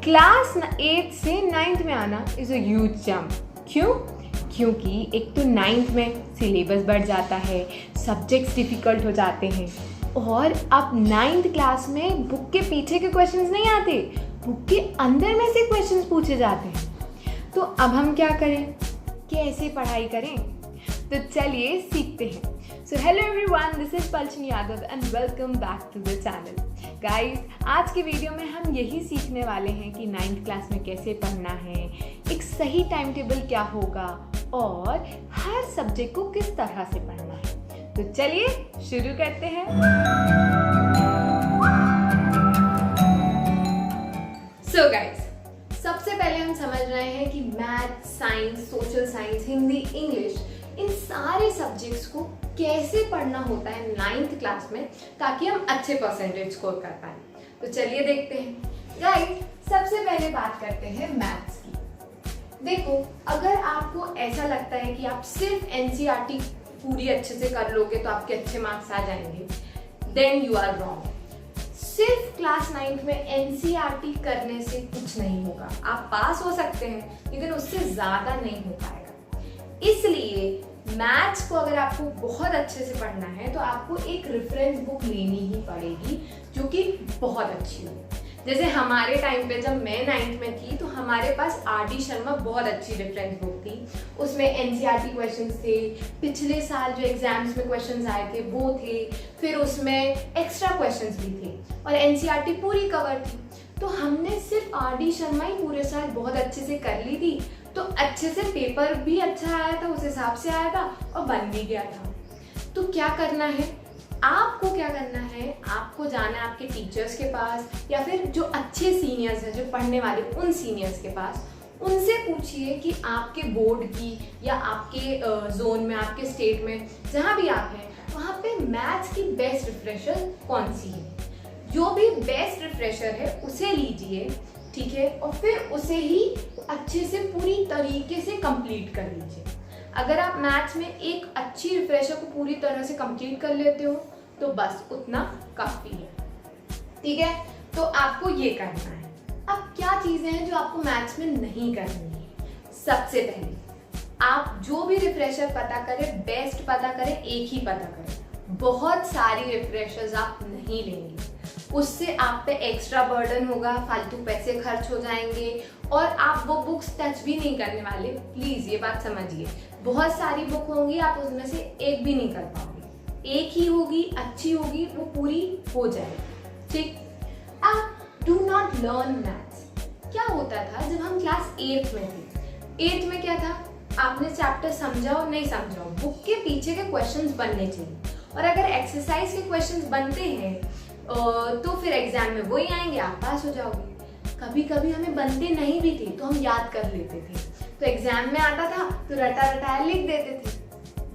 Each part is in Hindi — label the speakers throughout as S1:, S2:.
S1: क्लास 8 से 9th में आना इज़ अ ह्यूज जंप। क्यों? क्योंकि एक तो 9th में सिलेबस बढ़ जाता है, सब्जेक्ट्स डिफ़िकल्ट हो जाते हैं और अब 9th क्लास में बुक के पीछे के क्वेश्चंस नहीं आते, बुक के अंदर में से क्वेश्चंस पूछे जाते हैं। तो अब हम क्या करें, कैसे पढ़ाई करें? तो चलिए सीखते हैं। So hello everyone, this is Palchani Yadav and welcome back to the channel. Guys, आज के वीडियो में हम यही सीखने वाले हैं कि 9th क्लास में कैसे पढ़ना है, एक सही टाइम टेबल क्या होगा और हर सब्जेक्ट को किस तरह से पढ़ना है। तो चलिए शुरू करते हैं। सो गाइस, सबसे पहले हम समझ रहे हैं कि math, science, social science, Hindi, English, इन सारे सब्जेक्ट्स को कैसे पढ़ना होता है 9th क्लास में ताकि हम अच्छे परसेंटेज स्कोर कर पाए। तो चलिए देखते हैं। गाइस, सबसे पहले बात करते हैं मैथ्स की। देखो, अगर आपको ऐसा लगता है कि आप सिर्फ एनसीईआरटी पूरी अच्छे से कर लोगे तो आपके अच्छे मार्क्स आ जाएंगे, देन यू आर रॉन्ग। सिर्फ क्लास 9th में एनसीईआरटी करने से कुछ नहीं होगा। आप पास हो सकते हैं लेकिन उससे ज्यादा नहीं हो पाएगा। इसलिए मैथ्स को अगर आपको बहुत अच्छे से पढ़ना है तो आपको एक रेफरेंस बुक लेनी ही पड़ेगी जो कि बहुत अच्छी हो। जैसे हमारे टाइम पे जब मैं 9th में थी तो हमारे पास आर.डी. शर्मा बहुत अच्छी रेफरेंस बुक थी। उसमें एनसीईआरटी क्वेश्चंस थे, पिछले साल जो एग्जाम्स में क्वेश्चंस आए थे वो थे, फिर उसमें एक्स्ट्रा क्वेश्चंस भी थे और एनसीईआरटी पूरी कवर थी। तो हमने सिर्फ आर.डी. शर्मा ही पूरे साल बहुत अच्छे से कर ली थी, तो अच्छे से पेपर भी अच्छा आया था, उस हिसाब से आया था और बन भी गया था। तो क्या करना है, आपको क्या करना है, आपको जाना है आपके टीचर्स के पास या फिर जो अच्छे सीनियर्स हैं जो पढ़ने वाले, उन सीनियर्स के पास। उनसे पूछिए कि आपके बोर्ड की या आपके जोन में, आपके स्टेट में, जहाँ भी आप हैं वहाँ पे मैथ्स की बेस्ट रिफ्रेशर कौन सी है। जो भी बेस्ट रिफ्रेशर है उसे लीजिए, ठीक है, और फिर उसे ही अच्छे से पूरी तरीके से कंप्लीट कर लीजिए। अगर आप मैथ्स में एक अच्छी रिफ्रेशर को पूरी तरह से कंप्लीट कर लेते हो तो बस उतना काफ़ी है, ठीक है। तो आपको ये करना है। अब क्या चीज़ें हैं जो आपको मैथ्स में नहीं करनी है। सबसे पहले आप जो भी रिफ्रेशर पता करें, बेस्ट पता करें, एक ही पता करें। बहुत सारी रिफ्रेशर्स आप नहीं लेंगे, उससे आप पे एक्स्ट्रा बर्डन होगा, फालतू पैसे खर्च हो जाएंगे और आप वो बुक्स टच भी नहीं करने वाले। प्लीज ये बात समझिए, बहुत सारी बुक होंगी, आप उसमें से एक भी नहीं कर पाओगे। एक ही होगी, अच्छी होगी, वो पूरी हो जाएगी, ठीक। अब डू नॉट लर्न मैथ्स। क्या होता था जब हम क्लास 8th में थे, 8th में क्या था, आपने चैप्टर समझाओ नहीं समझाओ, बुक के पीछे के क्वेश्चंस बनने चाहिए। और अगर एक्सरसाइज के क्वेश्चंस बनते हैं तो फिर एग्जाम में वही आएंगे, आप पास हो जाओगे। कभी कभी हमें बनते नहीं भी थे तो हम याद कर लेते थे, तो एग्जाम में आता था तो रटा रटाया लिख देते थे,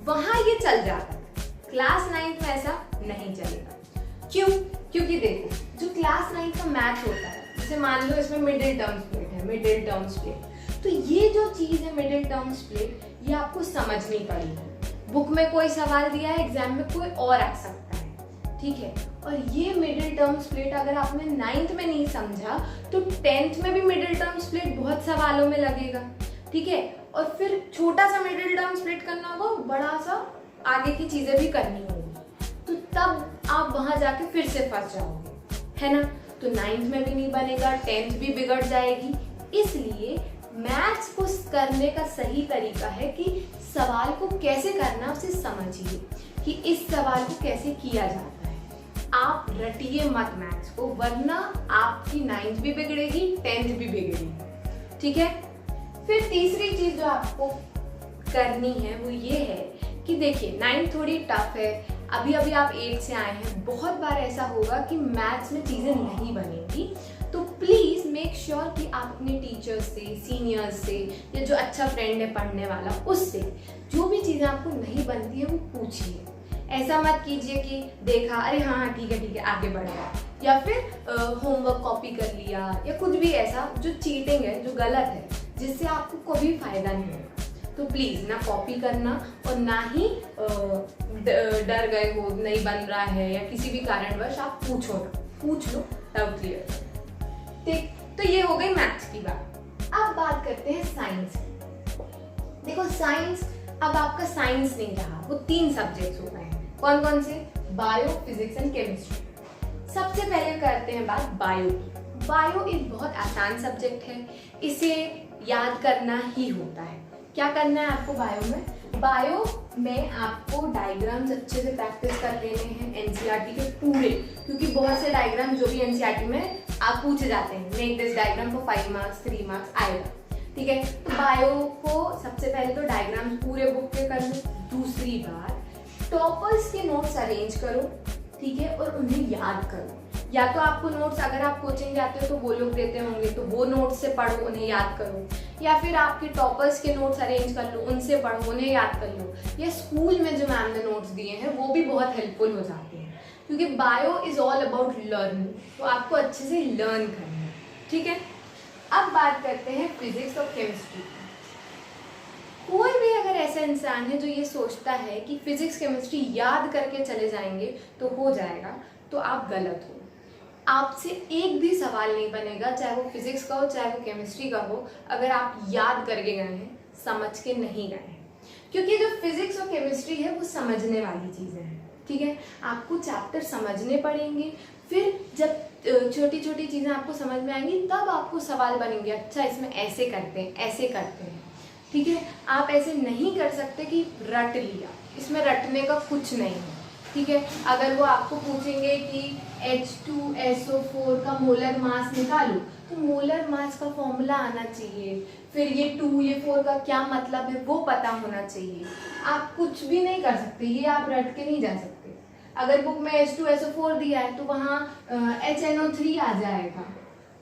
S1: वहां ये चल जाता था। क्लास 9th में ऐसा नहीं चलेगा। क्यों? क्योंकि देखो, जो क्लास 9th का मैथ होता है, जैसे मान लो इसमें मिडिल टर्म स्प्लिट है, मिडिल टर्म स्प्लिट, तो ये जो चीज है मिडिल टर्म स्प्लिट, ये आपको समझनी पड़ेगी। बुक में कोई सवाल दिया है, एग्जाम में कोई और आ सकता है, ठीक है। और ये मिडिल टर्म स्प्लिट अगर आपने 9th में नहीं समझा तो 10th में भी मिडिल टर्म स्प्लिट बहुत सवालों में लगेगा, ठीक है। और फिर छोटा सा मिडिल टर्म स्प्लिट करना होगा, बड़ा सा आगे की चीजें भी करनी होगी, तो तब आप वहां जाके फिर से फंस जाओगे, है ना। तो 9th में भी नहीं बनेगा, 10th भी बिगड़ जाएगी। इसलिए मैथ्स को करने का सही तरीका है कि सवाल को कैसे करना उसे समझिए कि इस सवाल को कैसे किया जाता है। आप रटिए मत मैथ्स को, वरना आपकी 9th भी बिगड़ेगी, 10th भी बिगड़ेगी, ठीक है। फिर तीसरी चीज जो आपको करनी है वो ये है कि देखिए 9th थोड़ी टफ है, अभी अभी आप 8th से आए हैं, बहुत बार ऐसा होगा कि मैथ्स में चीजें नहीं बनेंगी। तो प्लीज मेक श्योर कि आप अपने टीचर्स से, सीनियर्स से या जो अच्छा फ्रेंड है पढ़ने वाला, उससे जो भी चीजें आपको नहीं बनती है वो पूछिए। ऐसा मत कीजिए कि देखा, अरे हाँ ठीक है आगे बढ़ गया, या फिर होमवर्क कॉपी कर लिया या कुछ भी ऐसा जो चीटिंग है, जो गलत है, जिससे आपको कोई फायदा नहीं होगा। तो प्लीज ना कॉपी करना और ना ही डर गए हो, नहीं बन रहा है या किसी भी कारणवश आप पूछ लो, डाउट क्लियर। ठीक, तो ये हो गई मैथ्स की बात। अब बात करते हैं साइंस की। देखो साइंस, अब आपका साइंस नहीं रहा, वो 3 सब्जेक्ट्स हो गए हैं। कौन कौन से? Bio, physics and chemistry. सबसे पहले करते हैं बात बायो की। बायो एक बहुत आसान सब्जेक्ट है, इसे याद करना ही होता है। क्या करना है आपको बायो में? बायो में आपको डायग्राम्स अच्छे से प्रैक्टिस कर लेने हैं एनसीईआरटी के पूरे, क्योंकि बहुत से डायग्राम जो भी एनसीईआरटी में आप पूछे जाते हैं, make this diagram for 5 marks 3 marks आएगा, ठीक है। तो बायो को सबसे पहले तो डायग्राम पूरे बुक के कर लो। दूसरी बात, टॉपर्स के नोट्स अरेंज करो, ठीक है, और उन्हें याद करो। या तो आपको नोट्स, अगर आप कोचिंग जाते हो तो वो लोग देते होंगे, तो वो नोट्स से पढ़ो, उन्हें याद करो, या फिर आपके टॉपर्स के नोट्स अरेंज कर लो, उनसे पढ़ो, उन्हें याद कर लो, या स्कूल में जो मैम ने नोट्स दिए हैं वो भी बहुत हेल्पफुल हो जाते हैं, क्योंकि bio is all about learning, तो आपको अच्छे से लर्न करना है, ठीक है। अब बात करते हैं फिजिक्स और केमिस्ट्री की। कोई भी अगर ऐसा इंसान है जो ये सोचता है कि फिजिक्स केमिस्ट्री याद करके चले जाएंगे तो हो जाएगा, तो आप गलत हो। आपसे एक भी सवाल नहीं बनेगा, चाहे वो फिजिक्स का हो चाहे वो केमिस्ट्री का हो, अगर आप याद करके गए हैं, समझ के नहीं गए हैं। क्योंकि जो फिजिक्स और केमिस्ट्री है वो समझने वाली चीज़ें हैं, ठीक है। आपको चैप्टर समझने पड़ेंगे, फिर जब छोटी छोटी चीज़ें आपको समझ में आएंगी तब आपको सवाल बनेंगे, अच्छा इसमें ऐसे करते हैं, ऐसे करते हैं, ठीक है। आप ऐसे नहीं कर सकते कि रट लिया, इसमें रटने का कुछ नहीं है, ठीक है। अगर वो आपको पूछेंगे कि H2SO4 का मोलर मास निकालो, तो मोलर मास का फॉर्मूला आना चाहिए, फिर ये 2 ये 4 का क्या मतलब है वो पता होना चाहिए। आप कुछ भी नहीं कर सकते, ये आप रट के नहीं जा सकते। अगर बुक में H2SO4 दिया है तो वहाँ HNO3 आ जाएगा,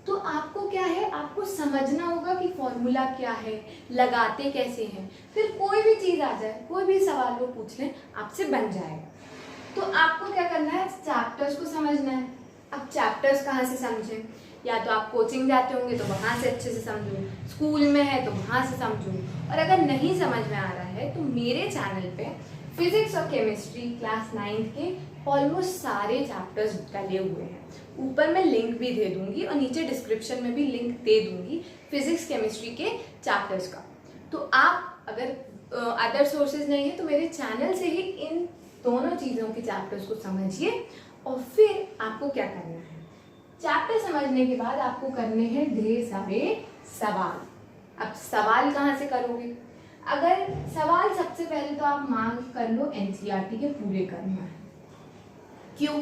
S1: तो आपको क्या है, आपको समझना होगा कि फॉर्मूला क्या है, लगाते कैसे हैं, फिर कोई भी चीज़ आ जाए, कोई भी सवाल वो पूछ लें, आपसे बन जाएगा। तो आपको क्या करना है, चैप्टर्स को समझना है। अब चैप्टर्स कहाँ से समझें? या तो आप कोचिंग जाते होंगे तो वहाँ से अच्छे से समझो, स्कूल में है तो वहाँ से समझो, और अगर नहीं समझ में आ रहा है तो मेरे चैनल पे फिजिक्स और केमिस्ट्री क्लास 9 के ऑलमोस्ट सारे चैप्टर्स डले हुए हैं। ऊपर मैं लिंक भी दे दूंगी और नीचे डिस्क्रिप्शन में भी लिंक दे दूंगी फिजिक्स केमिस्ट्री के चैप्टर्स का। तो आप अगर अदर सोर्सेज नहीं है तो मेरे चैनल से ही इन दोनों चीज़ों के चैप्टर्स को समझिए, और फिर आपको क्या करना है, चैप्टर समझने के बाद आपको करने हैं ढेर सारे सवाल। अब सवाल कहाँ से करोगे? अगर सवाल सबसे पहले तो आप मांग कर लो एनसीईआरटी के पूरे करना है। क्यों?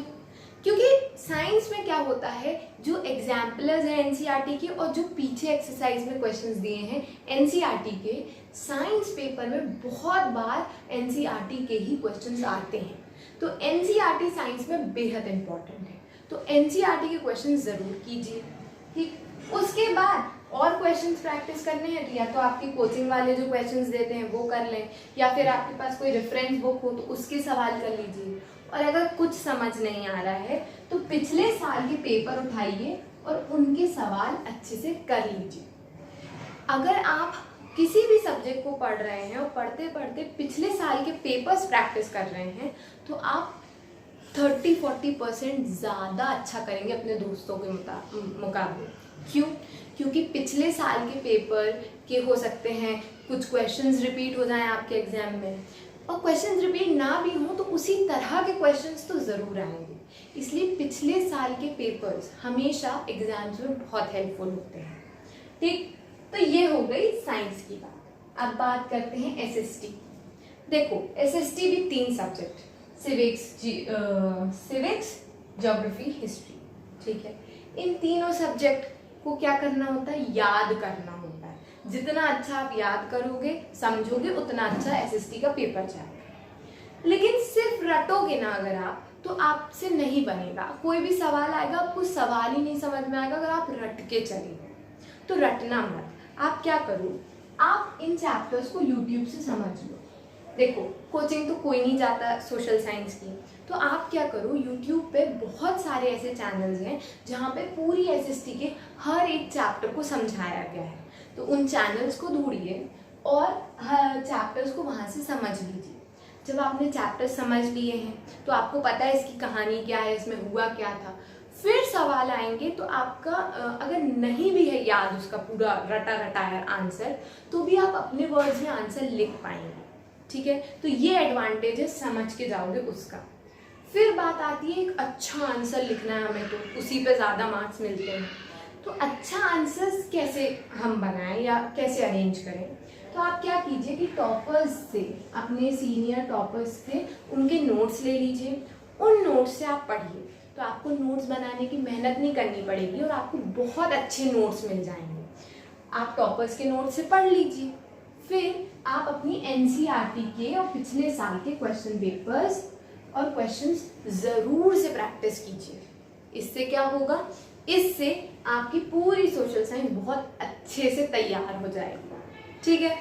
S1: क्योंकि साइंस में क्या होता है, जो एग्जाम्पलर्स हैं एनसीईआरटी के और जो पीछे एक्सरसाइज में क्वेश्चंस दिए हैं एनसीईआरटी के, साइंस पेपर में बहुत बार एनसीईआरटी के ही क्वेश्चंस आते हैं। तो एनसीईआरटी साइंस में बेहद इंपॉर्टेंट है, तो एनसीईआरटी के क्वेश्चंस जरूर कीजिए, ठीक। उसके बाद और क्वेश्चंस प्रैक्टिस करने हैं तो या तो आपकी कोचिंग वाले जो क्वेश्चंस देते हैं वो कर लें, या फिर आपके पास कोई रेफरेंस बुक हो तो उसके सवाल कर लीजिए। और अगर कुछ समझ नहीं आ रहा है तो पिछले साल के पेपर उठाइए और उनके सवाल अच्छे से कर लीजिए। अगर आप किसी भी सब्जेक्ट को पढ़ रहे हैं और पढ़ते पढ़ते पिछले साल के पेपर्स प्रैक्टिस कर रहे हैं तो आप 30-40% ज़्यादा अच्छा करेंगे अपने दोस्तों के मुकाबले। क्यों? क्योंकि पिछले साल के पेपर के हो सकते हैं कुछ क्वेश्चंस रिपीट हो जाएं आपके एग्जाम में, और क्वेश्चंस रिपीट ना भी हो तो उसी तरह के क्वेश्चंस तो ज़रूर आएंगे। इसलिए पिछले साल के पेपर्स हमेशा एग्जाम्स में बहुत हेल्पफुल होते हैं, ठीक। तो ये हो गई साइंस की बात। अब बात करते हैं एसएसटी। देखो एसएसटी भी 3 सब्जेक्ट, सिविक्स, ज्योग्राफी, हिस्ट्री, ठीक है। इन तीनों सब्जेक्ट को क्या करना होता है, याद करना होता है। जितना अच्छा आप याद करोगे समझोगे उतना अच्छा एसएसटी का पेपर जाएगा। लेकिन सिर्फ रटोगे ना अगर आप, तो आपसे नहीं बनेगा। कोई भी सवाल आएगा आपको सवाल ही नहीं समझ में आएगा अगर आप रट के चले गए। तो रटना मत, आप क्या करो, आप इन चैप्टर्स को यूट्यूब से समझ लो। देखो कोचिंग तो कोई नहीं जाता सोशल साइंस की, तो आप क्या करो, यूट्यूब पे बहुत सारे ऐसे चैनल्स हैं जहाँ पे पूरी एसएसटी के हर एक चैप्टर को समझाया गया है। तो उन चैनल्स को ढूंढिए और हर चैप्टर्स को वहाँ से समझ लीजिए। जब आपने चैप्टर समझ लिए हैं तो आपको पता है इसकी कहानी क्या है, इसमें हुआ क्या था, फिर सवाल आएंगे तो आपका अगर नहीं भी है याद उसका पूरा रटा रटाया आंसर, तो भी आप अपने वर्ड्स में आंसर लिख पाएंगे। ठीक है, तो ये एडवांटेज है, समझ के जाओगे उसका। फिर बात आती है एक अच्छा आंसर लिखना है हमें, तो उसी पे ज़्यादा मार्क्स मिलते हैं। तो अच्छा आंसर कैसे हम बनाएं या कैसे अरेंज करें, तो आप क्या कीजिए कि टॉपर्स से, अपने सीनियर टॉपर्स से उनके नोट्स ले लीजिए, उन नोट्स से आप पढ़िए। तो आपको नोट्स बनाने की मेहनत नहीं करनी पड़ेगी और आपको बहुत अच्छे नोट्स मिल जाएंगे। आप टॉपर्स के नोट्स से पढ़ लीजिए, फिर आप अपनी एनसीईआरटी के और पिछले साल के क्वेश्चन पेपर्स और क्वेश्चंस ज़रूर से प्रैक्टिस कीजिए। इससे क्या होगा, इससे आपकी पूरी सोशल साइंस बहुत अच्छे से तैयार हो जाएगी। ठीक है,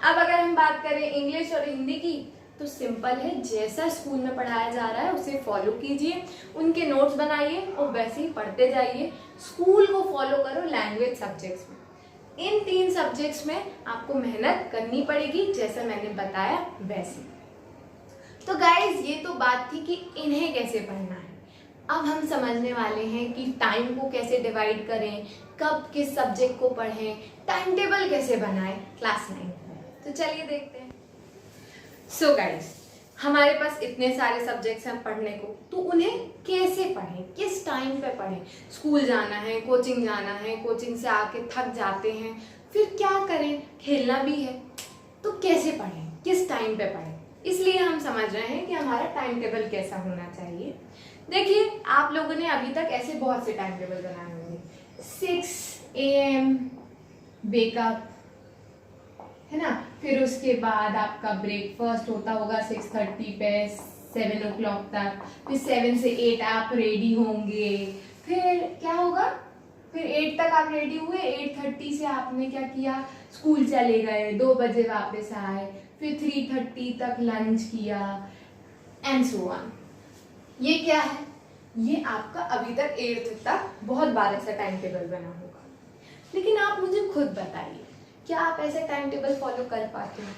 S1: अब अगर हम बात करें इंग्लिश और हिंदी की, तो सिंपल है, जैसा स्कूल में पढ़ाया जा रहा है उसे फॉलो कीजिए, उनके नोट्स बनाइए और वैसे ही पढ़ते जाइए। स्कूल को फॉलो करो लैंग्वेज सब्जेक्ट्स में। इन 3 सब्जेक्ट्स में आपको मेहनत करनी पड़ेगी, जैसा मैंने बताया वैसे। तो गाइज, ये तो बात थी कि इन्हें कैसे पढ़ना है। अब हम समझने वाले हैं कि टाइम को कैसे डिवाइड करें, कब किस सब्जेक्ट को पढ़ें, टाइम टेबल कैसे बनाएं क्लास 9 में। तो चलिए देखते हैं। सो गाइज, हमारे पास इतने सारे सब्जेक्ट्स हैं पढ़ने को, तो उन्हें कैसे पढ़ें, किस टाइम पे पढ़ें। स्कूल जाना है, कोचिंग जाना है, कोचिंग से आके थक जाते हैं, फिर क्या करें, खेलना भी है, तो कैसे पढ़ें, किस टाइम पे पढ़ें। इसलिए हम समझ रहे हैं कि हमारा टाइम टेबल कैसा होना चाहिए। देखिए, आप लोगों ने अभी तक ऐसे बहुत से टाइम टेबल बनाए होंगे। 6 AM वेकअप, है ना, फिर उसके बाद आपका ब्रेकफास्ट होता होगा 6:30 पे 7 o'clock तक, फिर 7 से 8 आप रेडी होंगे, फिर क्या होगा, फिर 8 तक आप रेडी हुए, 8:30 से आपने क्या किया, स्कूल चले गए, 2 बजे वापस आए, फिर 3:30 तक लंच किया एंड सो ऑन। ये क्या है, ये आपका अभी तक 8th तक बहुत बार ऐसा टाइम टेबल बना होगा। लेकिन आप मुझे खुद बताइए, क्या आप ऐसे टाइम टेबल फॉलो कर पाते हो?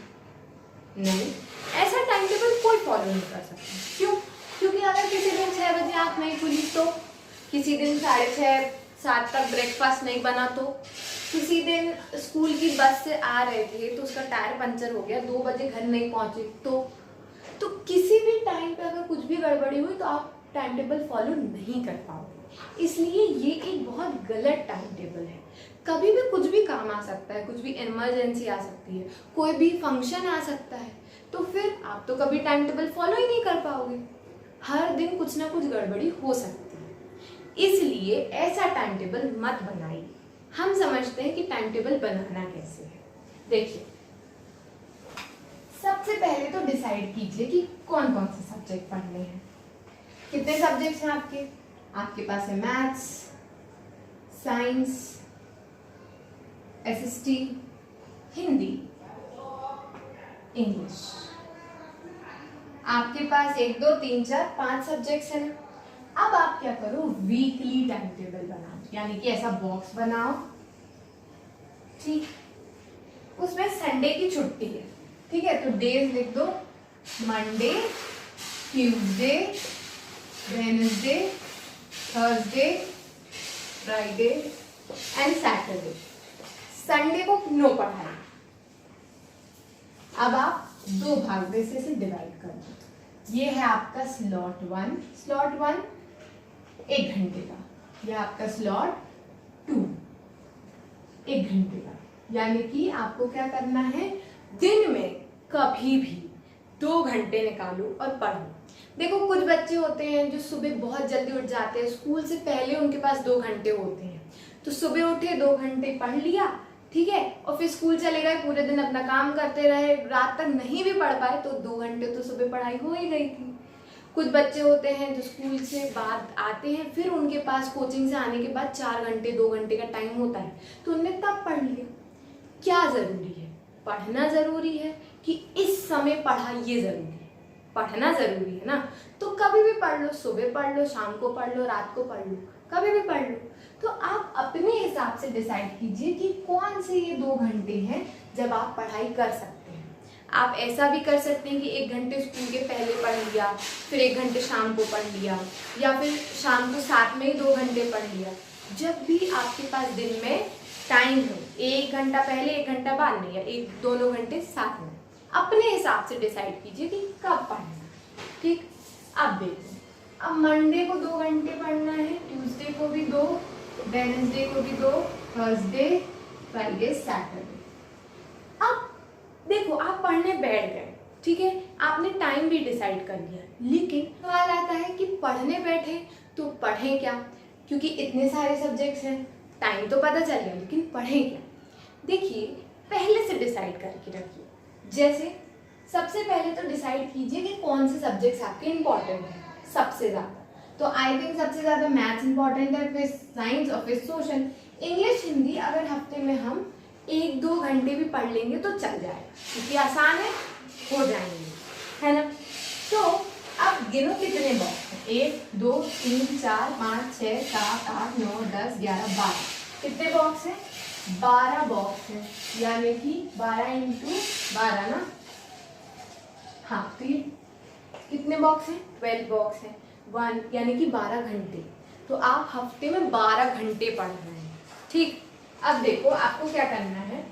S1: नहीं, ऐसा टाइम टेबल कोई फॉलो नहीं कर सकता। क्यों? क्योंकि अगर किसी दिन 6 बजे आँख नहीं खुली तो, किसी दिन 6:30 7 तक ब्रेकफास्ट नहीं बना तो, किसी दिन स्कूल की बस से आ रहे थे तो उसका टायर पंचर हो गया, 2 बजे घर नहीं पहुंचे तो किसी भी टाइम पे अगर कुछ भी गड़बड़ी हुई तो आप टाइम टेबल फॉलो नहीं कर पाओगे। इसलिए ये एक बहुत गलत टाइम टेबल है। कभी भी कुछ भी काम आ सकता है, कुछ भी इमरजेंसी आ सकती है, कोई भी फंक्शन आ सकता है, तो फिर आप तो कभी टाइम टेबल फॉलो ही नहीं कर पाओगे। हर दिन कुछ ना कुछ गड़बड़ी हो सकती है, इसलिए ऐसा टाइम टेबल मत बनाइए। हम समझते हैं कि टाइम टेबल बनाना कैसे है। देखिए, सबसे पहले तो डिसाइड कीजिए कि कौन कौन से सब्जेक्ट पढ़ने हैं। कितने सब्जेक्ट्स हैं आपके? आपके पास है maths, science, SST, Hindi, English. आपके पास 1 2 3 4 5 सब्जेक्ट्स हैं। अब आप क्या करो, वीकली टाइम टेबल बनाओ, यानी कि ऐसा बॉक्स बनाओ, ठीक, उसमें संडे की छुट्टी है, ठीक है, तो डेज लिख दो, Monday, Tuesday, Wednesday, Thursday, Friday and Saturday. Sunday को नो पढ़ाई। अब आप 2 भाग में से डिवाइड कर दो। ये है आपका स्लॉट 1, स्लॉट 1 1 घंटे का, यह आपका स्लॉट 2 1 घंटे का। यानी कि आपको क्या करना है, दिन में कभी भी 2 घंटे निकालो और पढ़ो। देखो, कुछ बच्चे होते हैं जो सुबह बहुत जल्दी उठ जाते हैं, स्कूल से पहले उनके पास 2 घंटे होते हैं, तो सुबह उठे 2 घंटे पढ़ लिया, ठीक है, और फिर स्कूल चले गए, पूरे दिन अपना काम करते रहे, रात तक नहीं भी पढ़ पाए, तो 2 घंटे तो सुबह पढ़ाई हो ही गई थी। कुछ बच्चे होते हैं जो स्कूल से बाद आते हैं, फिर उनके पास कोचिंग से आने के बाद 4 घंटे 2 घंटे का टाइम होता है, तो उनने तब पढ़ लिया। क्या जरूरी है? पढ़ना जरूरी है कि इस समय पढ़ाइए जरूरी है? पढ़ना जरूरी है ना, तो कभी भी पढ़ लो, सुबह पढ़ लो, शाम को पढ़ लो, रात को पढ़ लो, कभी भी पढ़ लो। तो आप अपने हिसाब से डिसाइड कीजिए कि कौन से ये 2 घंटे हैं जब आप पढ़ाई कर सकते हैं। आप ऐसा भी कर सकते हैं कि 1 घंटे स्कूल के पहले पढ़ लिया, फिर 1 घंटे शाम को पढ़ लिया, या फिर शाम को साथ में ही 2 घंटे पढ़ लिया। जब भी आपके पास दिन में टाइम हो, 1 घंटा पहले 1 घंटा बाद नहीं, या एक दोनों घंटे साथ में, अपने हिसाब से डिसाइड कीजिए कि कब पढ़ना है। ठीक, अब देखो, अब मंडे को 2 घंटे पढ़ना है, ट्यूसडे को भी 2, वेडनेसडे को भी 2, थर्सडे, फ्राइडे, सैटरडे। अब देखो आप पढ़ने बैठ गए, ठीक है, आपने टाइम भी डिसाइड कर लिया, लेकिन सवाल आता है कि पढ़ने बैठे तो पढ़ें क्या, क्योंकि इतने सारे सब्जेक्ट्स हैं, टाइम तो पता चल गया, लेकिन पढ़ें क्या। देखिए, पहले से डिसाइड करके रखिए। जैसे सबसे पहले तो डिसाइड कीजिए कि कौन से सब्जेक्ट्स आपके इंपॉर्टेंट हैं सबसे ज़्यादा। तो आई थिंक सबसे ज़्यादा मैथ्स इंपॉर्टेंट है, फिर साइंस और फिर सोशल। इंग्लिश हिंदी अगर हफ्ते में हम 1-2 घंटे भी पढ़ लेंगे तो चल जाएगा, क्योंकि आसान है, हो जाएंगे, है ना। तो अब गिनो कितने बॉक्स हैं, 1 2 3 4 5 6 7 8 9 10 11 12। कितने बॉक्स हैं? 12 बॉक्स हैं, यानी कि 12 × 12 ना। हाँ, तो ये कितने बॉक्स हैं? 12 बॉक्स हैं, 1 यानी कि 12 घंटे। तो आप हफ्ते में 12 घंटे पढ़ रहे हैं। ठीक, अब देखो आपको क्या करना है,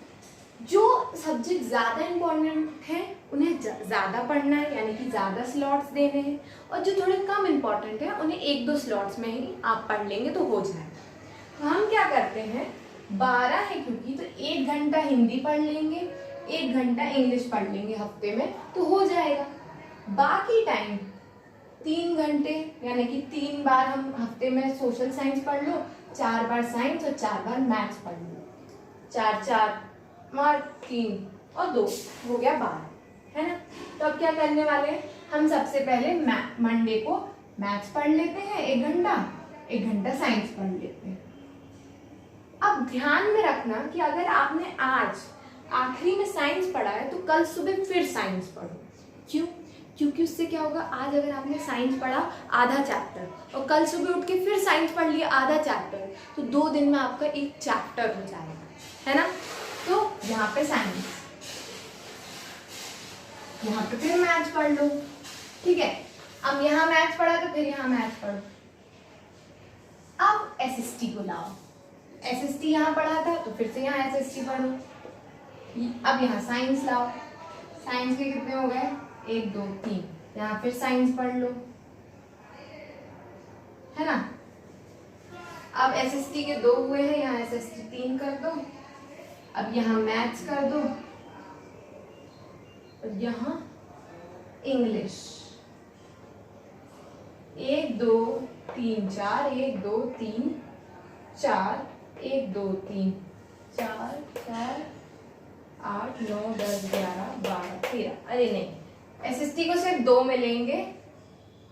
S1: जो सब्जेक्ट ज़्यादा इम्पोर्टेंट हैं उन्हें ज़्यादा पढ़ना है, यानी कि ज़्यादा स्लॉट्स देने हैं, और जो थोड़े कम इम्पोर्टेंट हैं उन्हें 1-2 स्लॉट्स में ही आप पढ़ लेंगे तो हो जाएगा। तो हम क्या करते हैं, 12 है क्योंकि, तो 1 घंटा हिंदी पढ़ लेंगे, 1 घंटा इंग्लिश पढ़ लेंगे हफ्ते में, तो हो जाएगा। बाकी टाइम 3 घंटे, यानी कि 3 बार हम हफ्ते में सोशल साइंस पढ़ लो, 4 बार साइंस और 4 बार मैथ्स पढ़ लो, 4 4 मार 3 और 2 हो गया 12, है ना। तो अब क्या करने वाले हैं, हम सबसे पहले मंडे को मैथ्स पढ़ लेते हैं 1 घंटा, 1 घंटा साइंस पढ़ लेते हैं। अब ध्यान में रखना कि अगर आपने आज आखिरी में साइंस पढ़ा है तो कल सुबह फिर साइंस पढ़ो। क्यों? क्योंकि उससे क्या होगा, आज अगर आपने साइंस पढ़ा आधा चैप्टर और कल सुबह उठ के फिर साइंस पढ़ लिया आधा चैप्टर, तो 2 दिन में आपका एक चैप्टर हो जाएगा, है ना। तो यहाँ पे साइंस, यहाँ पे फिर मैथ्स पढ़ लो, ठीक है। अब यहाँ मैथ्स पढ़ा तो फिर यहाँ मैथ्स पढ़ो। अब एसएसटी को लाओ, एसएसटी यहाँ पढ़ा था तो फिर से यहाँ एसएसटी पढ़ो। अब यहाँ साइंस लाओ, साइंस के कितने हो गए, 1 2 3, यहाँ फिर साइंस पढ़ लो, है ना। अब एसएसटी के 2 हुए हैं, यहाँ एसएसटी 3 कर दो। अब यहाँ मैथ्स कर दो और यहाँ इंग्लिश, 1 2 3 4, 1 2 3 4, 1 2 3 4 4 8 9 10 11 12 13। अरे नहीं, एसएसटी को सिर्फ 2 मिलेंगे,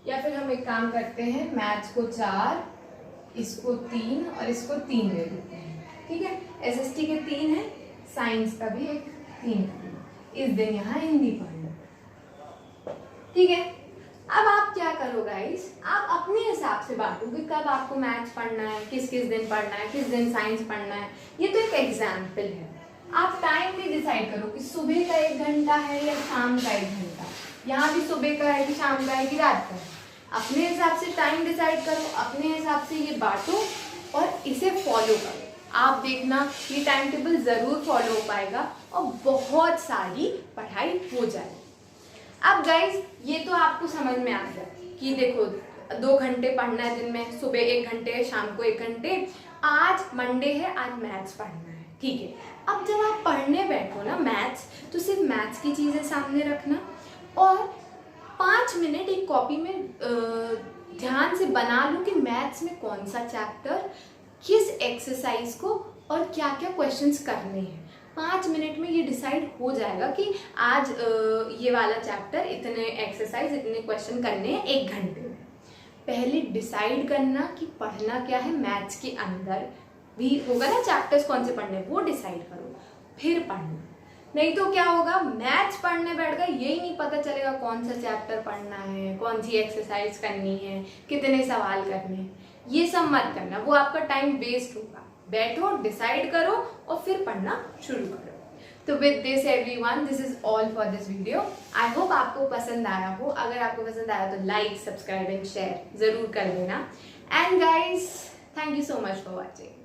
S1: या फिर हम एक काम करते हैं, मैथ्स को 4, इसको 3 और इसको 3 दे देते हैं, ठीक है। एसएसटी के 3 है, साइंस का भी एक 3 कर लो, इस दिन यहाँ हिंदी पढ़ लो, ठीक है। अब आप क्या करो गाइस, आप अपने हिसाब से बांटो कि कब आपको मैथ्स पढ़ना है, किस किस दिन पढ़ना है, किस दिन साइंस पढ़ना है। ये तो एक एग्जाम्पल है, आप टाइम भी डिसाइड करो कि सुबह का 1 घंटा है या शाम का 1 घंटा, यहाँ भी सुबह का है कि शाम का है कि रात का है। अपने हिसाब से टाइम डिसाइड करो, अपने हिसाब से ये बांटो और इसे फॉलो करो। आप देखना ये टाइम टेबल ज़रूर फॉलो हो पाएगा और बहुत सारी पढ़ाई हो जाएगी। अब गाइज ये तो आपको समझ में आ गया कि देखो 2 घंटे पढ़ना है दिन में, सुबह 1 घंटे, शाम को 1 घंटे। आज मंडे है, आज मैथ्स पढ़ना है, ठीक है। अब जब आप पढ़ने बैठो ना मैथ्स, तो सिर्फ मैथ्स की चीज़ें सामने रखना और 5 मिनट एक कॉपी में ध्यान से बना लो कि मैथ्स में कौन सा चैप्टर, किस एक्सरसाइज को और क्या क्या क्वेश्चंस करने हैं। 5 मिनट में ये डिसाइड हो जाएगा कि आज ये वाला चैप्टर, इतने एक्सरसाइज, इतने क्वेश्चन करने हैं 1 घंटे में। पहले डिसाइड करना कि पढ़ना क्या है, मैथ्स के अंदर भी होगा ना चैप्टर्स कौन से पढ़ने, वो डिसाइड करो, फिर पढ़ना। नहीं तो क्या होगा, मैथ्स पढ़ने बैठ गए, यही नहीं पता चलेगा कौन सा चैप्टर पढ़ना है, कौन सी एक्सरसाइज करनी है, कितने सवाल करने हैं। ये सब मत करना, वो आपका टाइम वेस्ट होगा। बैठो, डिसाइड करो और फिर पढ़ना शुरू करो। तो with this everyone, this is all for this video. I hope आपको पसंद आया हो। अगर आपको पसंद आया तो लाइक, सब्सक्राइब एंड शेयर जरूर कर देना। And guys, thank you so much for watching.